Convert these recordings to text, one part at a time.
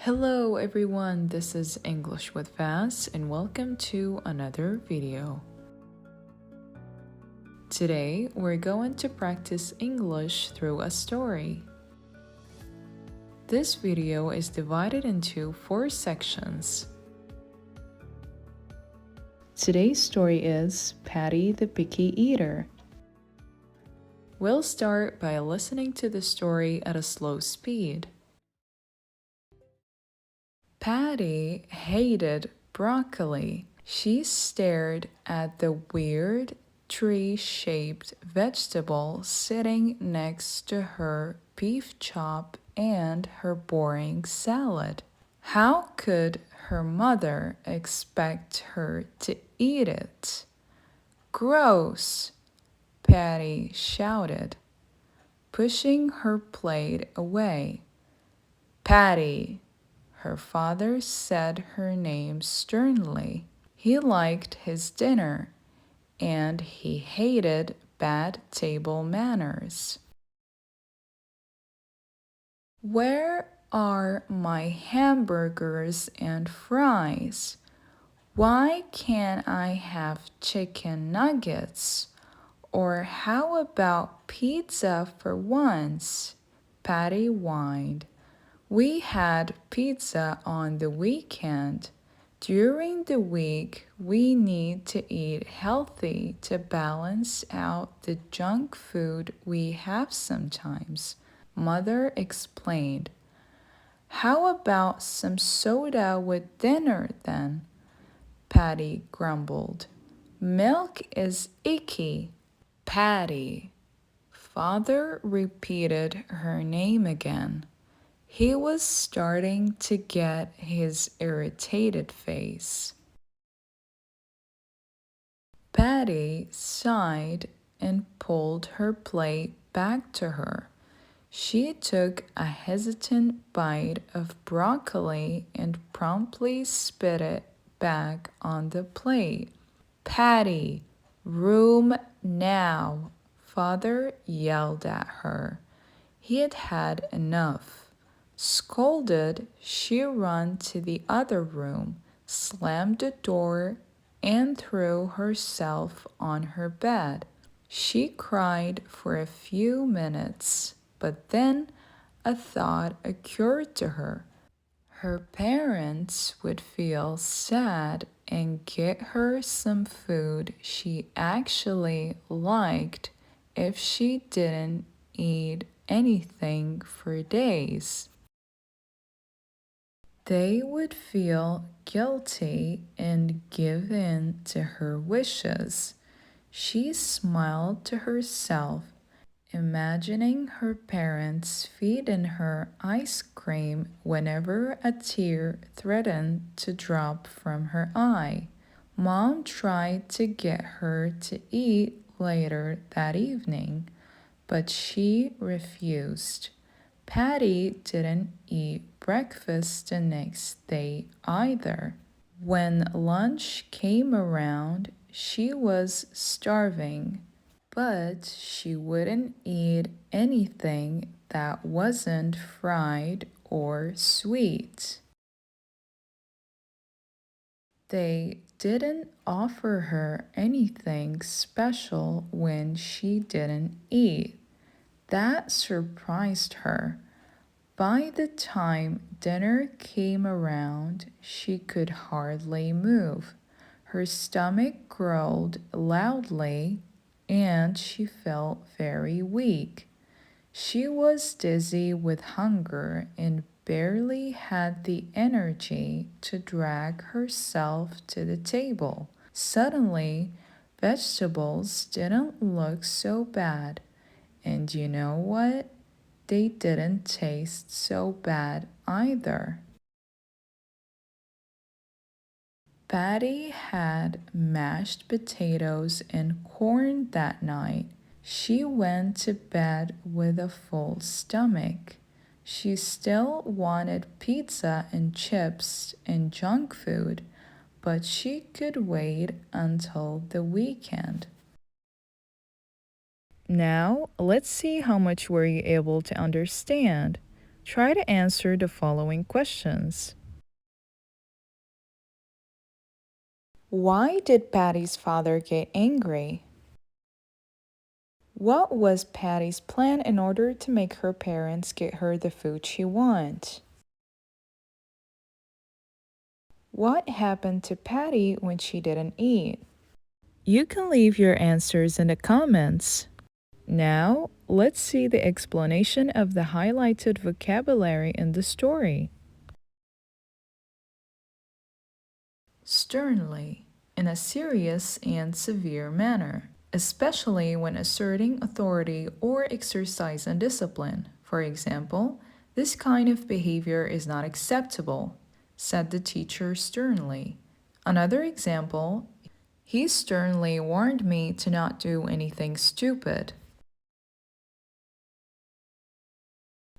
Hello everyone, this is English with Vas and welcome to another video. Today we're going to practice English through a story. This video is divided into 4 sections. Today's story is Patty the Picky Eater. We'll start by listening to the story at a slow speed. Patty hated broccoli. She stared at the weird tree-shaped vegetable sitting next to her beef chop and her boring salad. How could her mother expect her to eat it? Gross! Patty shouted, pushing her plate away. Patty! Her father said her name sternly. He liked his dinner, and he hated bad table manners. Where are my hamburgers and fries? Why can't I have chicken nuggets? Or how about pizza for once? Patty whined. We had pizza on the weekend. During the week, we need to eat healthy to balance out the junk food we have sometimes, Mother explained. How about some soda with dinner then? Patty grumbled. Milk is icky. Patty. Father repeated her name again. He was starting to get his irritated face. Patty sighed and pulled her plate back to her. She took a hesitant bite of broccoli and promptly spit it back on the plate. Patty, room now, Father yelled at her. He had had enough. Scolded, she ran to the other room, slammed the door, and threw herself on her bed. She cried for a few minutes, but then a thought occurred to her. Her parents would feel sad and get her some food she actually liked if she didn't eat anything for days. They would feel guilty and give in to her wishes. She smiled to herself, imagining her parents feeding her ice cream whenever a tear threatened to drop from her eye. Mom tried to get her to eat later that evening, but she refused. Patty didn't eat breakfast the next day either. When lunch came around, she was starving, but she wouldn't eat anything that wasn't fried or sweet. They didn't offer her anything special when she didn't eat. That surprised her. By the time dinner came around, she could hardly move. Her stomach growled loudly, and she felt very weak. She was dizzy with hunger and barely had the energy to drag herself to the table. Suddenly, vegetables didn't look so bad. And you know what? They didn't taste so bad either. Patty had mashed potatoes and corn that night. She went to bed with a full stomach. She still wanted pizza and chips and junk food, but she could wait until the weekend. Now, let's see how much were you able to understand. Try to answer the following questions. Why did Patty's father get angry? What was Patty's plan in order to make her parents get her the food she wants? What happened to Patty when she didn't eat? You can leave your answers in the comments. Now, let's see the explanation of the highlighted vocabulary in the story. Sternly, in a serious and severe manner, especially when asserting authority or exercising discipline. For example, this kind of behavior is not acceptable, said the teacher sternly. Another example, he sternly warned me to not do anything stupid.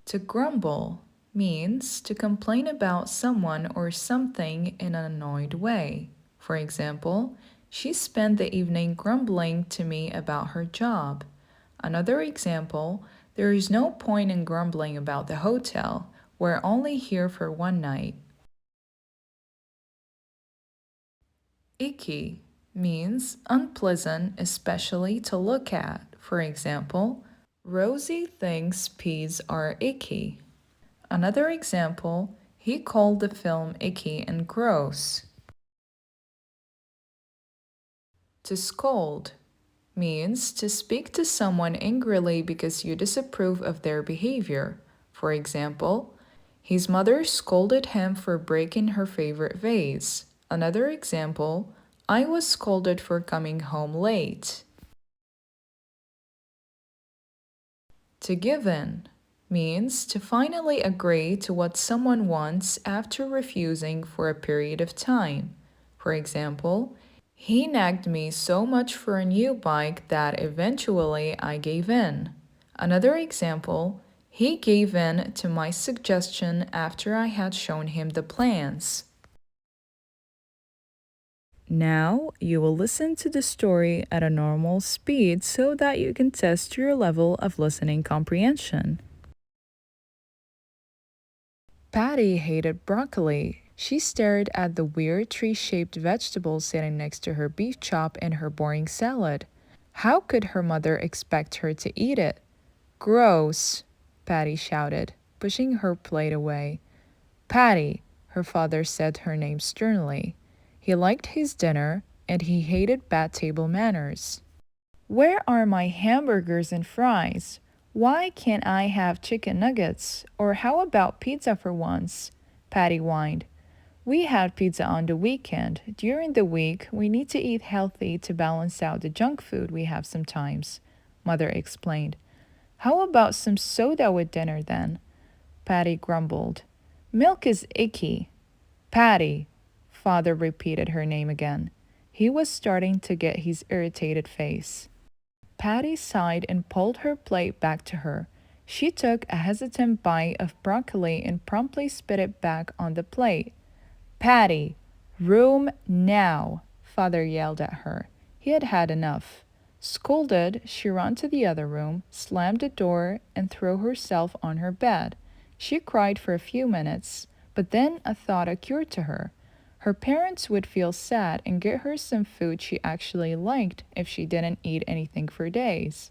To grumble means to complain about someone or something in an annoyed way. For example, she spent the evening grumbling to me about her job. Another example, there is no point in grumbling about the hotel. We're only here for one night. Icky means unpleasant, especially to look at. For example, Rosie thinks peas are icky. Another example, he called the film icky and gross. To scold means to speak to someone angrily because you disapprove of their behavior. For example, his mother scolded him for breaking her favorite vase. Another example, I was scolded for coming home late. To give in means to finally agree to what someone wants after refusing for a period of time. For example, he nagged me so much for a new bike that eventually I gave in. Another example, he gave in to my suggestion after I had shown him the plans. Now you will listen to the story at a normal speed so that you can test your level of listening comprehension. Patty hated broccoli. She stared at the weird tree-shaped vegetable sitting next to her beef chop and her boring salad. How could her mother expect her to eat it? Gross, Patty shouted, pushing her plate away. Patty, her father said her name sternly. He liked his dinner, and he hated bad table manners. Where are my hamburgers and fries? Why can't I have chicken nuggets? Or how about pizza for once? Patty whined. We had pizza on the weekend. During the week, we need to eat healthy to balance out the junk food we have sometimes, Mother explained. How about some soda with dinner then? Patty grumbled. Milk is icky. Patty, Father repeated her name again. He was starting to get his irritated face. Patty sighed and pulled her plate back to her. She took a hesitant bite of broccoli and promptly spit it back on the plate. Patty, room now, Father yelled at her. He had had enough. Scolded, she ran to the other room, slammed the door, and threw herself on her bed. She cried for a few minutes, but then a thought occurred to her. Her parents would feel sad and get her some food she actually liked if she didn't eat anything for days.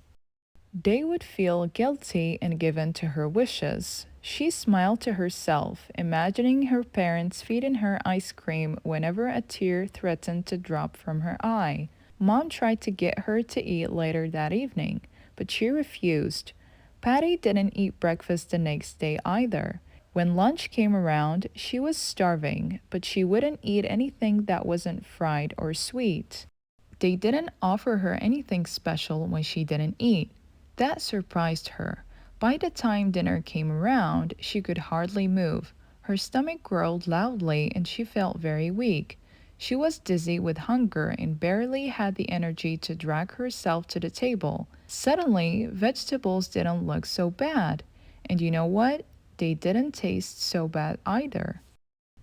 They would feel guilty and give in to her wishes. She smiled to herself, imagining her parents feeding her ice cream whenever a tear threatened to drop from her eye. Mom tried to get her to eat later that evening, but she refused. Patty didn't eat breakfast the next day either. When lunch came around, she was starving, but she wouldn't eat anything that wasn't fried or sweet. They didn't offer her anything special when she didn't eat. That surprised her. By the time dinner came around, she could hardly move. Her stomach growled loudly and she felt very weak. She was dizzy with hunger and barely had the energy to drag herself to the table. Suddenly, vegetables didn't look so bad. And you know what? They didn't taste so bad either.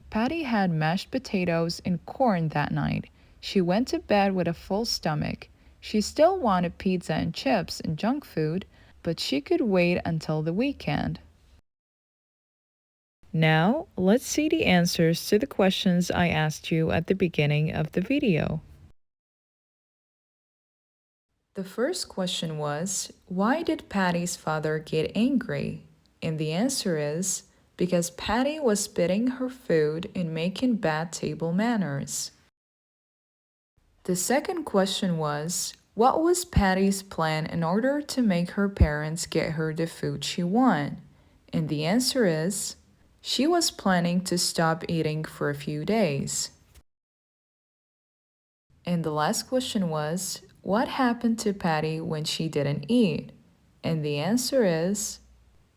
Patty had mashed potatoes and corn that night. She went to bed with a full stomach. She still wanted pizza and chips and junk food, but she could wait until the weekend. Now, let's see the answers to the questions I asked you at the beginning of the video. The first question was, why did Patty's father get angry? And the answer is, because Patty was spitting her food and making bad table manners. The second question was, what was Patty's plan in order to make her parents get her the food she wanted? And the answer is, she was planning to stop eating for a few days. And the last question was, what happened to Patty when she didn't eat? And the answer is,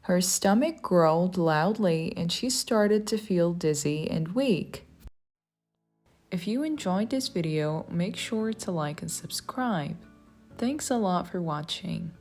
her stomach growled loudly and she started to feel dizzy and weak. If you enjoyed this video, make sure to like and subscribe. Thanks a lot for watching.